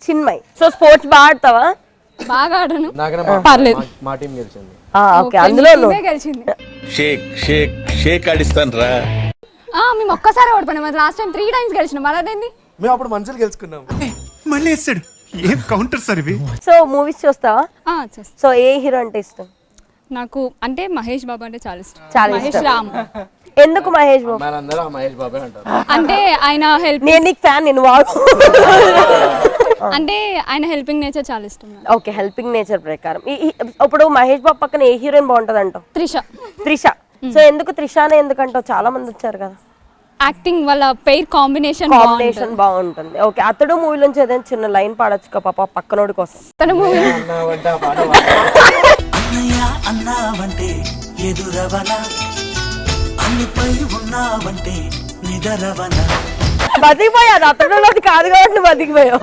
Chinmay. So sports బాగా ఆడతావా? బాగా ఆడను, నాకన్నా పర్లేదు. మా టీం గెలిచింది. ఓకే, అందులో టీమే గెలిచింది. షేక్ ఆడిస్తాను రా. మేము ఒక్కసారి ఓడిపోయినాం, మరి లాస్ట్ టైం 3 times గెలిచినాం. అదేంది? మేము అప్పుడు మంచిగా గెలుచుకున్నాం. మళ్ళీ వేస్తాడు. ఏం కౌంటర్ సార్ ఇవి? సో మూవీస్ చూస్తావా? చేస్తా. సో ఏ హీరో అంటే ఇష్టం? నాకు అంటే మహేష్ బాబు అంటే చాలా ఇష్టం. చాలా మహేష్ ఇష్టం. రామ్ ఎందుకు మహేష్ బాబు? మనందరూ ఆ మహేష్ బాబే అంటారు. అంటే ఆయన హెల్ప్, నేను నీకు ఫ్యాన్, నేను వాడు. అంటే ఆయన హెల్పింగ్ నేచర్ చాలా ఇష్టం నాకు. ఓకే, హెల్పింగ్ నేచర్ ప్రకారం ఇప్పుడు మహేష్ బాబు పక్కన ఏ హీరోయిన్ బాగుంటది అంటావు? త్రిష. సో ఎందుకు త్రిషానే ఎందుకంటావు? చాలా మంది వచ్చారు కదా. యాక్టింగ్ వాళ్ళ పెయిర్ కాంబినేషన్ బాగుంటుంది. ఓకే, అతడు మూవీ నుంచి ఏదైనా చిన్న లైన్ పాడొచ్చు పాప పక్కనోడి కోసం. తన మూవీ అన్నావంటే ఆ పాట అన్నావంటే ఎదురవనా, అన్నిపై ఉన్నావంటే నిదరవనా. బతికిపోయారు, అతడులోది కాదు కాబట్టి బతికిపోయావు.